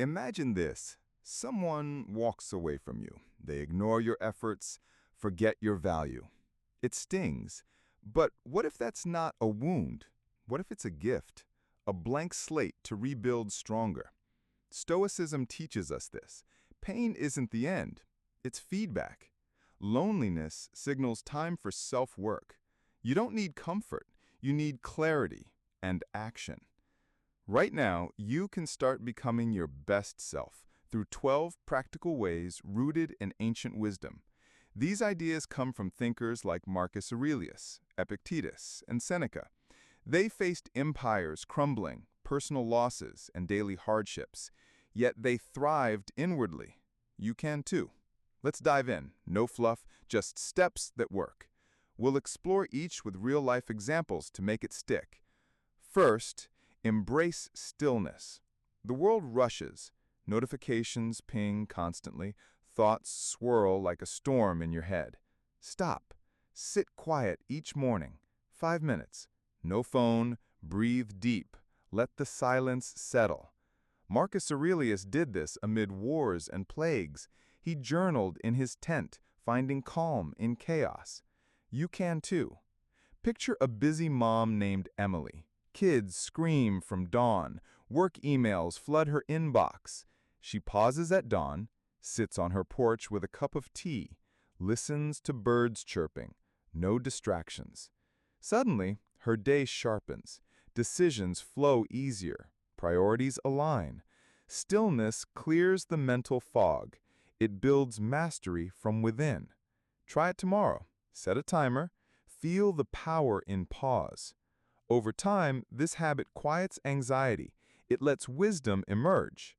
Imagine this. Someone walks away from you. They ignore your efforts, forget your value. It stings. But what if that's not a wound? What if it's a gift? A blank slate to rebuild stronger? Stoicism teaches us this. Pain isn't the end. It's feedback. Loneliness signals time for self-work. You don't need comfort. You need clarity and action. Right now, you can start becoming your best self through 12 practical ways rooted in ancient wisdom. These ideas come from thinkers like Marcus Aurelius, Epictetus, and Seneca. They faced empires crumbling, personal losses, and daily hardships, yet they thrived inwardly. You can too. Let's dive in. No fluff, just steps that work. We'll explore each with real-life examples to make it stick. First, embrace stillness. The world rushes. Notifications ping constantly. Thoughts swirl like a storm in your head. Stop. Sit quiet each morning. 5 minutes. No phone. Breathe deep. Let the silence settle. Marcus Aurelius did this amid wars and plagues. He journaled in his tent, finding calm in chaos. You can too. Picture a busy mom named Emily. Kids scream from dawn. Work emails flood her inbox. She pauses at dawn, sits on her porch with a cup of tea, listens to birds chirping. No distractions. Suddenly, her day sharpens. Decisions flow easier. Priorities align. Stillness clears the mental fog. It builds mastery from within. Try it tomorrow. Set a timer. Feel the power in pause. Over time, this habit quiets anxiety. It lets wisdom emerge.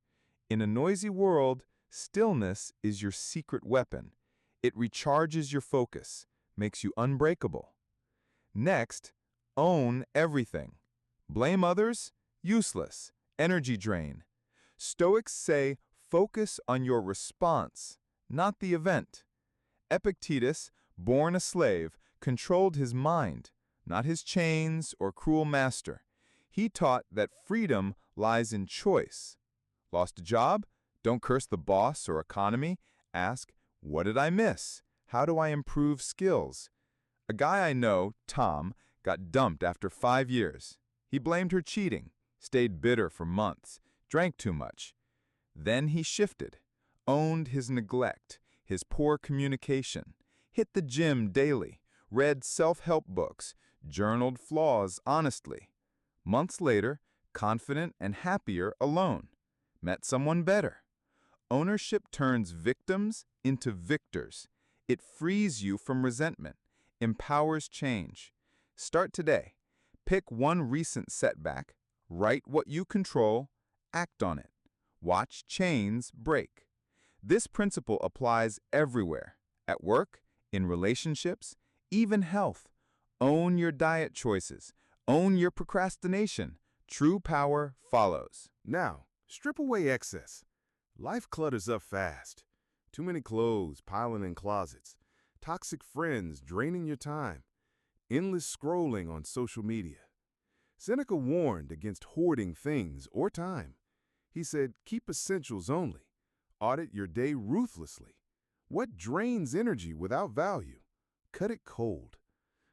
In a noisy world, stillness is your secret weapon. It recharges your focus, makes you unbreakable. Next, own everything. Blame others? Useless. Energy drain. Stoics say focus on your response, not the event. Epictetus, born a slave, controlled his mind, not his chains or cruel master. He taught that freedom lies in choice. Lost a job? Don't curse the boss or economy. Ask, what did I miss? How do I improve skills? A guy I know, Tom, got dumped after 5 years. He blamed her cheating, stayed bitter for months, drank too much. Then he shifted, owned his neglect, his poor communication, hit the gym daily, read self-help books, journaled flaws honestly. Months later, confident and happier alone. Met someone better. Ownership turns victims into victors. It frees you from resentment, empowers change. Start today. Pick one recent setback, write what you control, act on it. Watch chains break. This principle applies everywhere, at work, in relationships, even health. Own your diet choices. Own your procrastination. True power follows. Now, strip away excess. Life clutters up fast. Too many clothes piling in closets. Toxic friends draining your time. Endless scrolling on social media. Seneca warned against hoarding things or time. He said, keep essentials only. Audit your day ruthlessly. What drains energy without value? Cut it cold.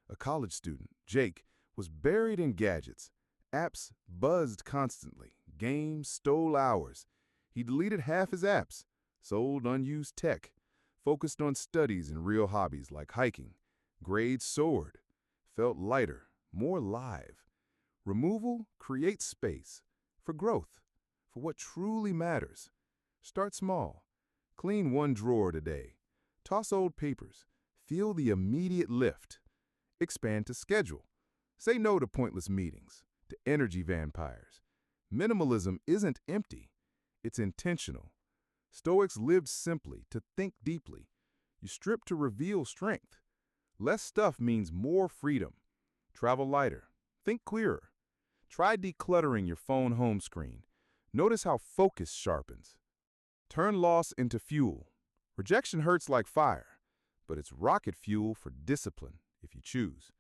A college student, Jake, was buried in gadgets. Apps buzzed constantly. Games stole hours. He deleted half his apps, sold unused tech, focused on studies and real hobbies like hiking. Grades soared. Felt lighter, more live. Removal creates space for growth, for what truly matters. Start small. Clean one drawer today. Toss old papers. Feel the immediate lift. Expand to schedule. Say no to pointless meetings, to energy vampires. Minimalism isn't empty. It's intentional. Stoics lived simply to think deeply. You strip to reveal strength. Less stuff means more freedom. Travel lighter. Think clearer. Try decluttering your phone home screen. Notice how focus sharpens. Turn loss into fuel. Rejection hurts like fire, but it's rocket fuel for discipline if you choose.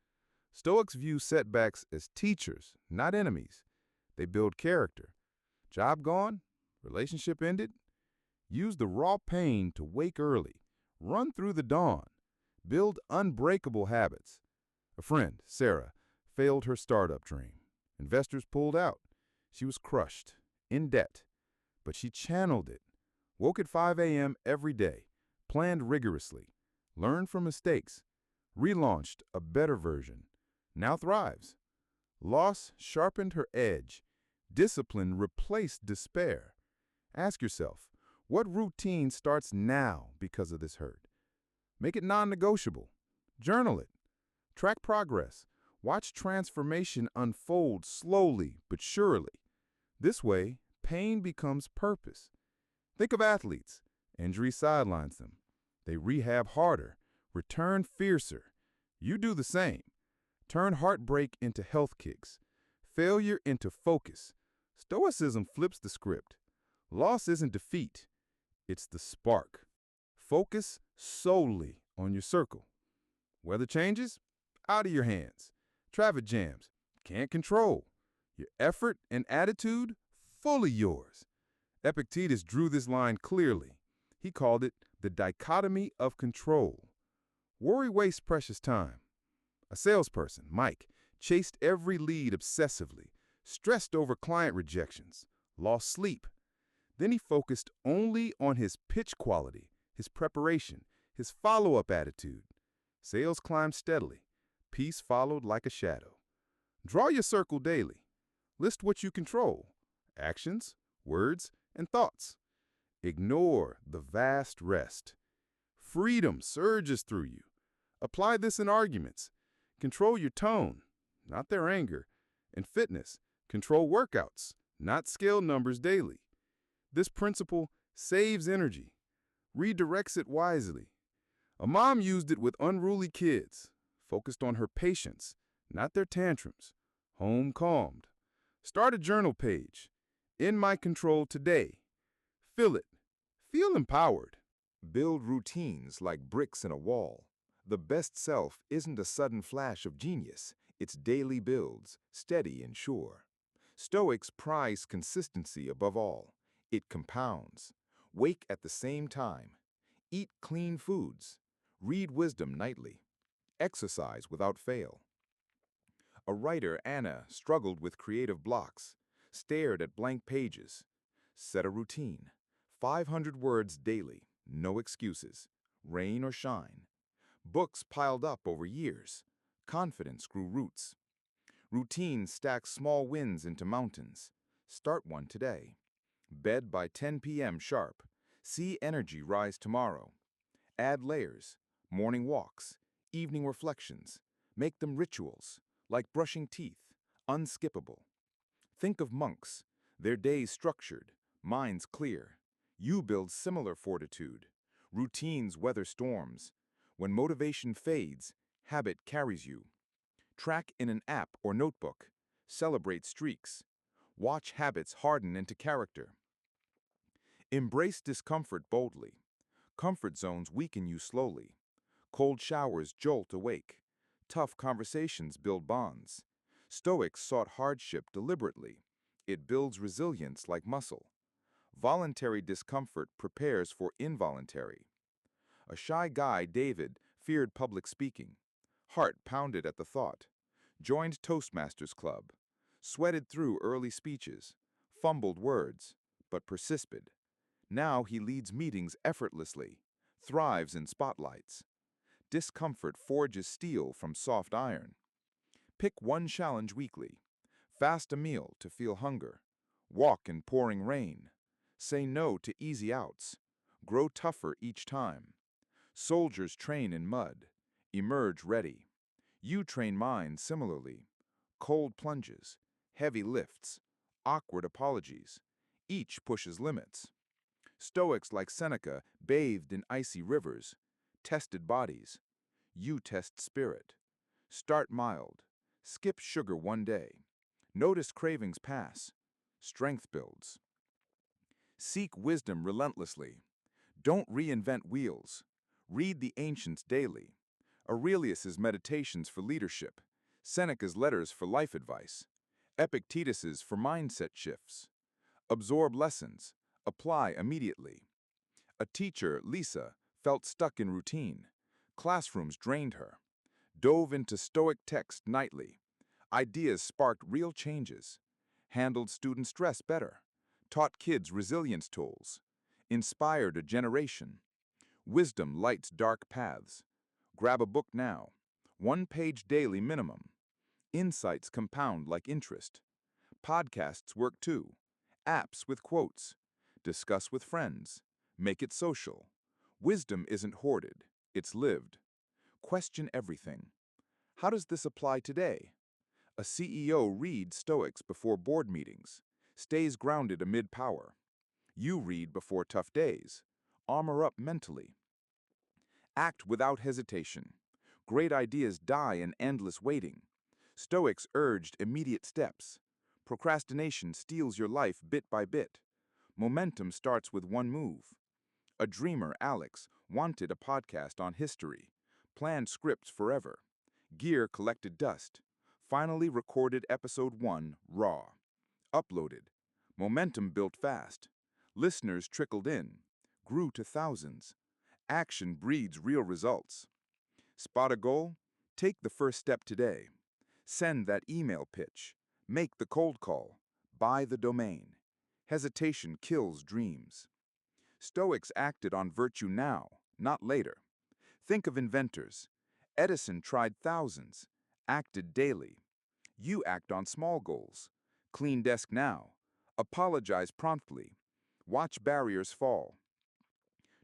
Stoics view setbacks as teachers, not enemies. They build character. Job gone? Relationship ended? Use the raw pain to wake early, run through the dawn, build unbreakable habits. A friend, Sarah, failed her startup dream. Investors pulled out. She was crushed, in debt, but she channeled it. Woke at 5 a.m. every day, planned rigorously, learned from mistakes, relaunched a better version, now thrives. Loss sharpened her edge. Discipline replaced despair. Ask yourself, what routine starts now because of this hurt? Make it non-negotiable. Journal it. Track progress. Watch transformation unfold slowly but surely. This way, pain becomes purpose. Think of athletes. Injury sidelines them. They rehab harder, return fiercer. You do the same. Turn heartbreak into health kicks. Failure into focus. Stoicism flips the script. Loss isn't defeat. It's the spark. Focus solely on your circle. Weather changes? Out of your hands. Traffic jams? Can't control. Your effort and attitude? Fully yours. Epictetus drew this line clearly. He called it the dichotomy of control. Worry wastes precious time. A salesperson, Mike, chased every lead obsessively, stressed over client rejections, lost sleep. Then he focused only on his pitch quality, his preparation, his follow-up attitude. Sales climbed steadily. Peace followed like a shadow. Draw your circle daily. List what you control: actions, words, and thoughts. Ignore the vast rest. Freedom surges through you. Apply this in arguments. Control your tone, not their anger. In fitness, control workouts, not scale numbers daily. This principle saves energy, redirects it wisely. A mom used it with unruly kids, focused on her patience, not their tantrums. Home calmed. Start a journal page. In my control today. Fill it. Feel empowered. Build routines like bricks in a wall. The best self isn't a sudden flash of genius. It's daily builds, steady and sure. Stoics prize consistency above all. It compounds. Wake at the same time. Eat clean foods. Read wisdom nightly. Exercise without fail. A writer, Anna, struggled with creative blocks, stared at blank pages. Set a routine. 500 words daily, no excuses, rain or shine. Books piled up over years. Confidence grew roots. Routine stacks small wins into mountains. Start one today. Bed by 10 p.m. sharp. See energy rise tomorrow. Add layers, morning walks, evening reflections. Make them rituals, like brushing teeth, unskippable. Think of monks, their days structured, minds clear. You build similar fortitude. Routines weather storms. When motivation fades, habit carries you. Track in an app or notebook. Celebrate streaks. Watch habits harden into character. Embrace discomfort boldly. Comfort zones weaken you slowly. Cold showers jolt awake. Tough conversations build bonds. Stoics sought hardship deliberately. It builds resilience like muscle. Voluntary discomfort prepares for involuntary. A shy guy, David, feared public speaking. Heart pounded at the thought. Joined Toastmasters Club. Sweated through early speeches. Fumbled words, but persisted. Now he leads meetings effortlessly. Thrives in spotlights. Discomfort forges steel from soft iron. Pick one challenge weekly. Fast a meal to feel hunger. Walk in pouring rain. Say no to easy outs. Grow tougher each time. Soldiers train in mud. Emerge ready. You train minds similarly. Cold plunges. Heavy lifts. Awkward apologies. Each pushes limits. Stoics like Seneca bathed in icy rivers. Tested bodies. You test spirit. Start mild. Skip sugar one day. Notice cravings pass. Strength builds. Seek wisdom relentlessly. Don't reinvent wheels. Read the ancients daily. Aurelius's meditations for leadership. Seneca's letters for life advice. Epictetus's for mindset shifts. Absorb lessons. Apply immediately. A teacher, Lisa, felt stuck in routine. Classrooms drained her. Dove into Stoic text nightly. Ideas sparked real changes. Handled student stress better. Taught kids resilience tools. Inspired a generation. Wisdom lights dark paths. Grab a book now. 1 page daily minimum. Insights compound like interest. Podcasts work too. Apps with quotes. Discuss with friends. Make it social. Wisdom isn't hoarded, it's lived. Question everything. How does this apply today? A CEO reads Stoics before board meetings, stays grounded amid power. You read before tough days. Armor up mentally. Act without hesitation. Great ideas die in endless waiting. Stoics urged immediate steps. Procrastination steals your life bit by bit. Momentum starts with one move. A dreamer, Alex, wanted a podcast on history. Planned scripts forever. Gear collected dust. Finally recorded episode 1 raw. Uploaded. Momentum built fast. Listeners trickled in. Grew to thousands. Action breeds real results. Spot a goal? Take the first step today. Send that email pitch. Make the cold call. Buy the domain. Hesitation kills dreams. Stoics acted on virtue now, not later. Think of inventors. Edison tried thousands, acted daily. You act on small goals. Clean desk now. Apologize promptly. Watch barriers fall.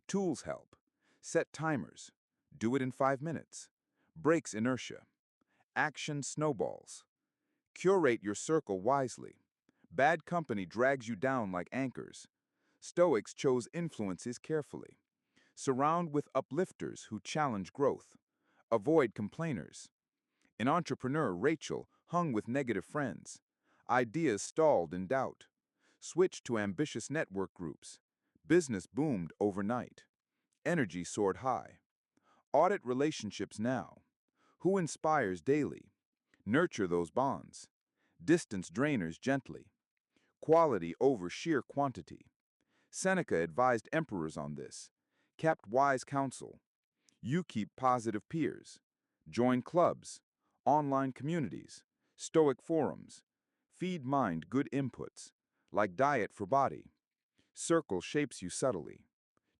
Tools help. Set timers. Do it in 5 minutes. Breaks inertia. Action snowballs. Curate your circle wisely. Bad company drags you down like anchors. Stoics chose influences carefully. Surround with uplifters who challenge growth. Avoid complainers. An entrepreneur, Rachel, hung with negative friends. Ideas stalled in doubt. Switched to ambitious network groups. Business boomed overnight. Energy soared high. Audit relationships now. Who inspires daily? Nurture those bonds. Distance drainers gently. Quality over sheer quantity. Seneca advised emperors on this. Kept wise counsel. You keep positive peers. Join clubs, online communities, Stoic forums. Feed mind good inputs, like diet for body. Circle shapes you subtly.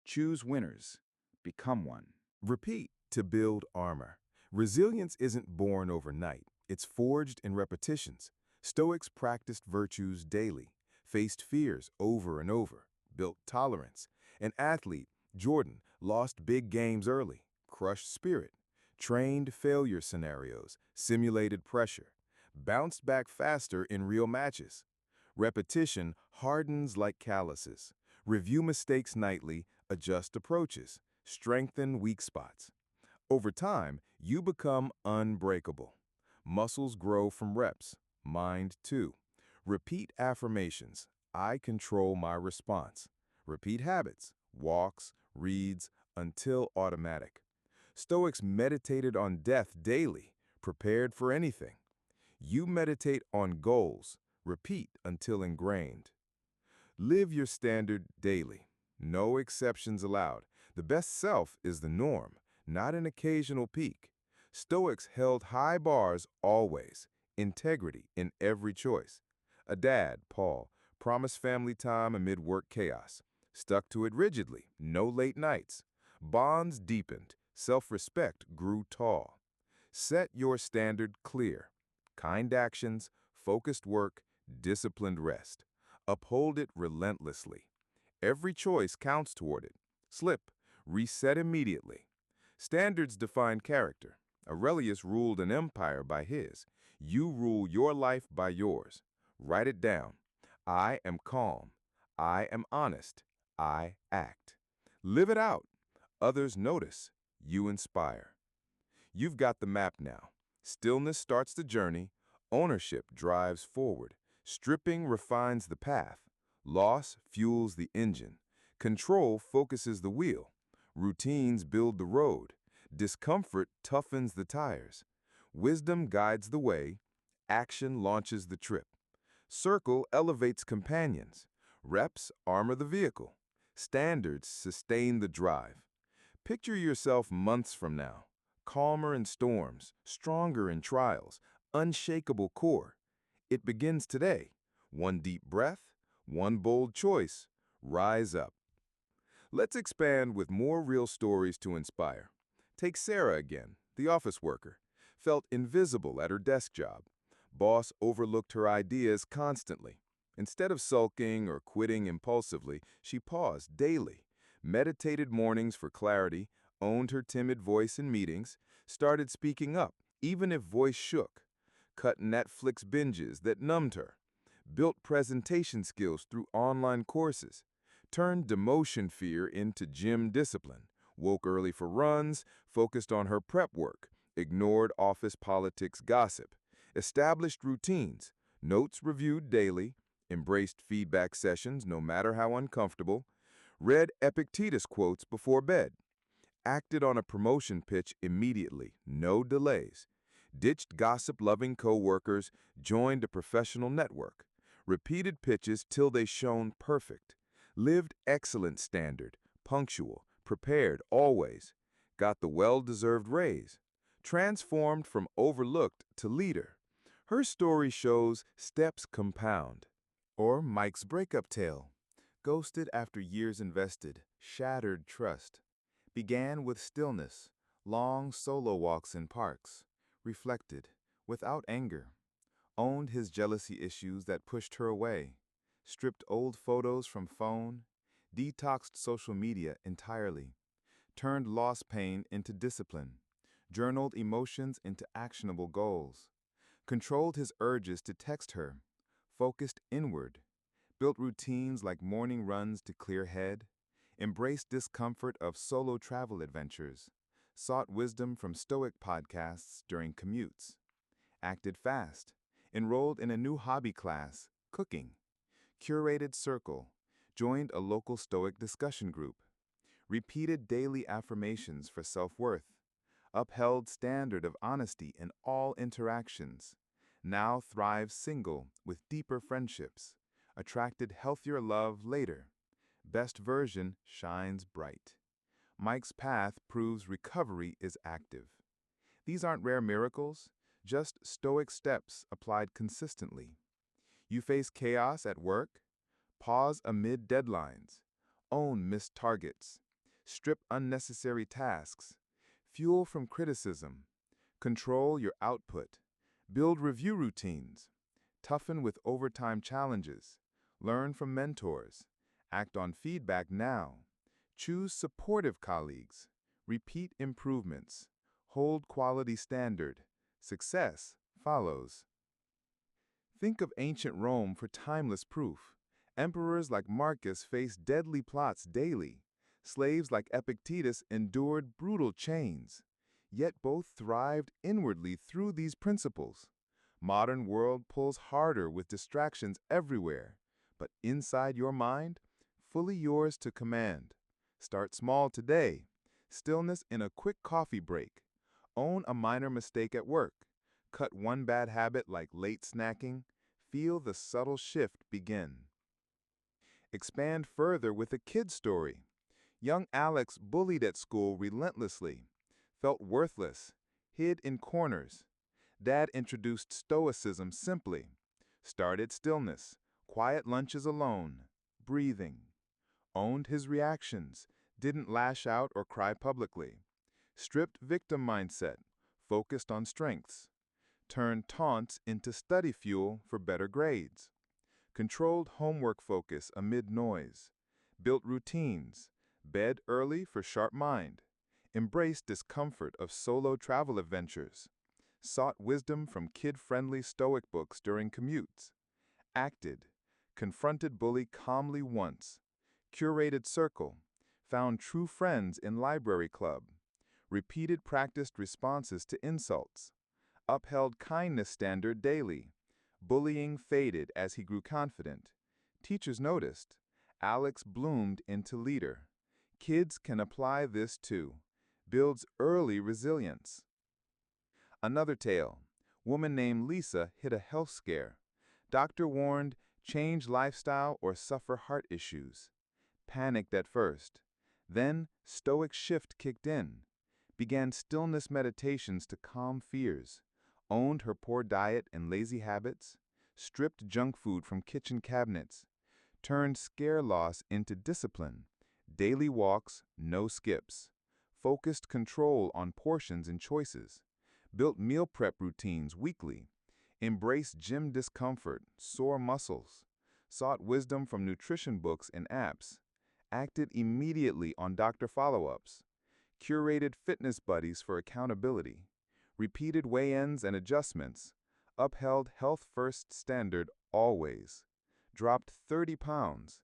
Choose winners. Become one. Repeat to build armor. Resilience isn't born overnight. It's forged in repetitions. Stoics practiced virtues daily, faced fears over and over, built tolerance. An athlete, Jordan, lost big games early, crushed spirit, trained failure scenarios, simulated pressure, bounced back faster in real matches. Repetition hardens like calluses. Review mistakes nightly, adjust approaches, strengthen weak spots. Over time, you become unbreakable. Muscles grow from reps, mind too. Repeat affirmations. I control my response. Repeat habits, walks, reads, until automatic. Stoics meditated on death daily, prepared for anything. You meditate on goals, repeat until ingrained. Live your standard daily. No exceptions allowed. The best self is the norm, not an occasional peak. Stoics held high bars always, integrity in every choice. A dad, Paul, promised family time amid work chaos. Stuck to it rigidly, no late nights. Bonds deepened, self-respect grew tall. Set your standard clear. Kind actions, focused work, disciplined rest. Uphold it relentlessly. Every choice counts toward it. Slip, reset immediately. Standards define character. Aurelius ruled an empire by his. You rule your life by yours. Write it down. I am calm. I am honest. I act. Live it out. Others notice. You inspire. You've got the map now. Stillness starts the journey. Ownership drives forward. Stripping refines the path. Loss fuels the engine. Control focuses the wheel. Routines build the road. Discomfort toughens the tires. Wisdom guides the way. Action launches the trip. Circle elevates companions. Reps armor the vehicle. Standards sustain the drive. Picture yourself months from now, calmer in storms, stronger in trials, unshakable core. It begins today. One deep breath, one bold choice. Rise up. Let's expand with more real stories to inspire. Take Sarah again, the office worker. Felt invisible at her desk job. Boss overlooked her ideas constantly. Instead of sulking or quitting impulsively, she paused daily, meditated mornings for clarity, owned her timid voice in meetings, started speaking up, even if voice shook, cut Netflix binges that numbed her, built presentation skills through online courses, turned demotion fear into gym discipline, woke early for runs, focused on her prep work, ignored office politics gossip, established routines, notes reviewed daily, embraced feedback sessions no matter how uncomfortable, read Epictetus quotes before bed, acted on a promotion pitch immediately, no delays, ditched gossip-loving coworkers, joined a professional network, repeated pitches till they shone perfect, lived excellent standard, punctual, prepared always, got the well-deserved raise, transformed from overlooked to leader. Her story shows steps compound. Or Mike's breakup tale. Ghosted after years invested, shattered trust. Began with stillness, long solo walks in parks. Reflected, without anger. Owned his jealousy issues that pushed her away. Stripped old photos from phone. Detoxed social media entirely. Turned lost pain into discipline. Journaled emotions into actionable goals. Controlled his urges to text her. Focused inward. Built routines like morning runs to clear head. Embraced discomfort of solo travel adventures. Sought wisdom from Stoic podcasts during commutes. Acted fast. Enrolled in a new hobby class, cooking. Curated circle. Joined a local Stoic discussion group. Repeated daily affirmations for self-worth. Upheld standard of honesty in all interactions. Now thrives single with deeper friendships. Attracted healthier love later. Best version shines bright. Mike's path proves recovery is active. These aren't rare miracles, just Stoic steps applied consistently. You face chaos at work? Pause amid deadlines. Own missed targets. Strip unnecessary tasks. Fuel from criticism. Control your output. Build review routines. Toughen with overtime challenges. Learn from mentors. Act on feedback now. Choose supportive colleagues. Repeat improvements. Hold quality standard. Success follows. Think of ancient Rome for timeless proof. Emperors like Marcus faced deadly plots daily. Slaves like Epictetus endured brutal chains. Yet both thrived inwardly through these principles. Modern world pulls harder with distractions everywhere, but inside your mind, fully yours to command. Start small today. Stillness in a quick coffee break. Own a minor mistake at work. Cut one bad habit like late snacking. Feel the subtle shift begin. Expand further with a kid's story. Young Alex bullied at school relentlessly. Felt worthless. Hid in corners. Dad introduced Stoicism simply. Started stillness. Quiet lunches alone. Breathing. Owned his reactions. Didn't lash out or cry publicly. Stripped victim mindset. Focused on strengths. Turned taunts into study fuel for better grades. Controlled homework focus amid noise. Built routines. Bed early for sharp mind. Embraced discomfort of solo travel adventures. Sought wisdom from kid-friendly Stoic books during commutes. Acted. Confronted bully calmly once. Curated circle. Found true friends in library club. Repeated practiced responses to insults. Upheld kindness standard daily. Bullying faded as he grew confident. Teachers noticed. Alex bloomed into leader. Kids can apply this too. Builds early resilience. Another tale. Woman named Lisa hit a health scare. Doctor warned, change lifestyle, or suffer heart issues. Panicked at first. Then, Stoic shift kicked in. Began stillness meditations to calm fears. Owned her poor diet and lazy habits. Stripped junk food from kitchen cabinets. Turned scare loss into discipline. Daily walks, no skips. Focused control on portions and choices. Built meal prep routines weekly. Embraced gym discomfort, sore muscles. Sought wisdom from nutrition books and apps. Acted immediately on doctor follow-ups. Curated fitness buddies for accountability. Repeated weigh-ins and adjustments. Upheld health-first standard always. Dropped 30 pounds.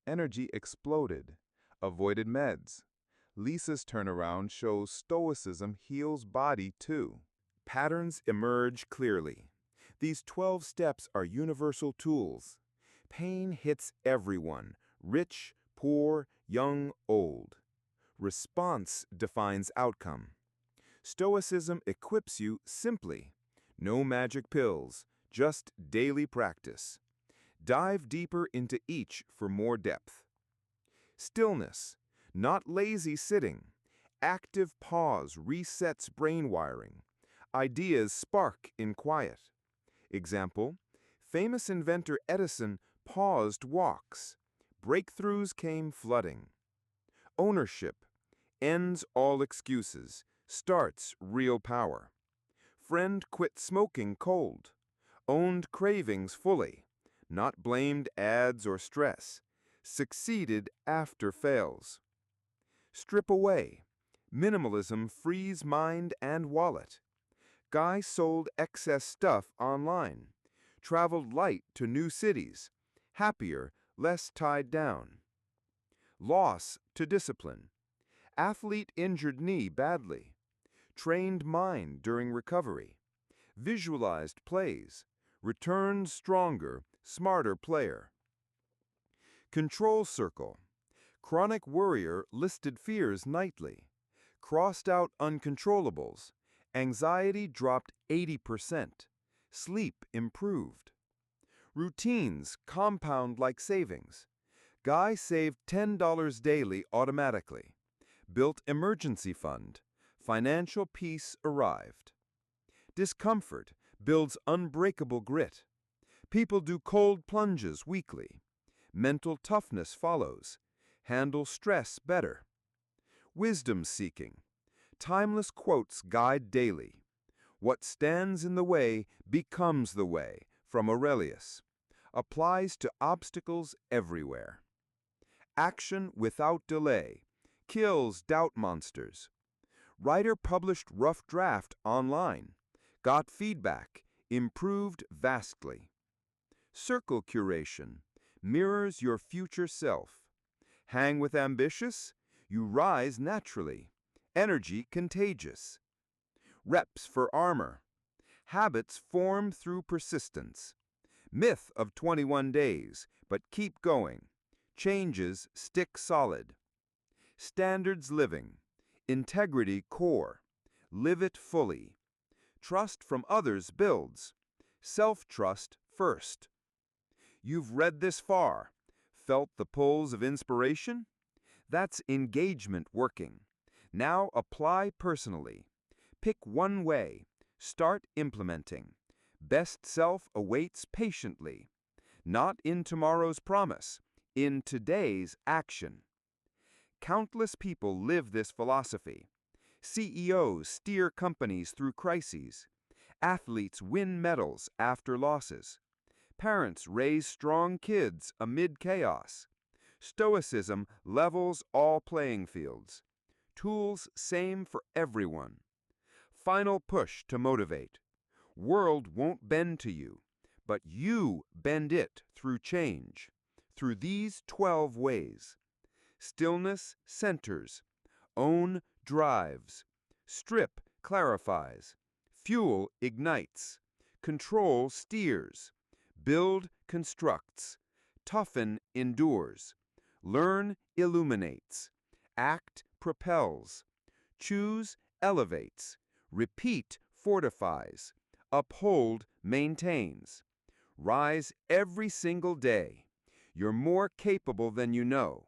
Energy exploded. Avoided meds. Lisa's turnaround shows Stoicism heals body too. Patterns emerge clearly. These 12 steps are universal tools. Pain hits everyone, rich, poor, young, old. Response defines outcome. Stoicism equips you simply. No magic pills, just daily practice. Dive deeper into each for more depth. Stillness, not lazy sitting. Active pause resets brain wiring. Ideas spark in quiet. Example, famous inventor Edison paused walks. Breakthroughs came flooding. Ownership ends all excuses, starts real power. Friend quit smoking cold. Owned cravings fully, not blamed ads or stress. Succeeded after fails. Strip away. Minimalism frees mind and wallet. Guy sold excess stuff online. Traveled light to new cities. Happier, less tied down. Loss to discipline. Athlete injured knee badly. Trained mind during recovery. Visualized plays. Returned stronger, smarter player. Control circle. Chronic worrier listed fears nightly. Crossed out uncontrollables. Anxiety dropped 80%. Sleep improved. Routines compound like savings. Guy saved $10 daily automatically. Built emergency fund. Financial peace arrived. Discomfort builds unbreakable grit. People do cold plunges weekly. Mental toughness follows. Handle stress better. Wisdom seeking. Timeless quotes guide daily. What stands in the way becomes the way, from Aurelius. Applies to obstacles everywhere. Action without delay. Kills doubt monsters. Writer published rough draft online. Got feedback. Improved vastly. Circle curation. Mirrors your future self. Hang with ambitious. You rise naturally. Energy contagious. Reps for armor. Habits form through persistence. Myth of 21 days, but keep going. Changes stick solid. Standards living. Integrity core. Live it fully. Trust from others builds. Self-trust first. You've read this far. Felt the pulls of inspiration? That's engagement working. Now apply personally. Pick one way. Start implementing. Best self awaits patiently. Not in tomorrow's promise, in today's action. Countless people live this philosophy. CEOs steer companies through crises. Athletes win medals after losses. Parents raise strong kids amid chaos. Stoicism levels all playing fields. Tools same for everyone. Final push to motivate. World won't bend to you, but you bend it through change. Through these 12 ways. Stillness centers. Own drives. Strip clarifies. Fuel ignites. Control steers. Build constructs. Toughen endures. Learn illuminates. Act propels. Choose elevates. Repeat fortifies. Uphold maintains. Rise every single day. You're more capable than you know.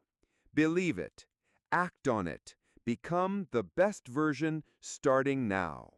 Believe it. Act on it. Become the best version starting now.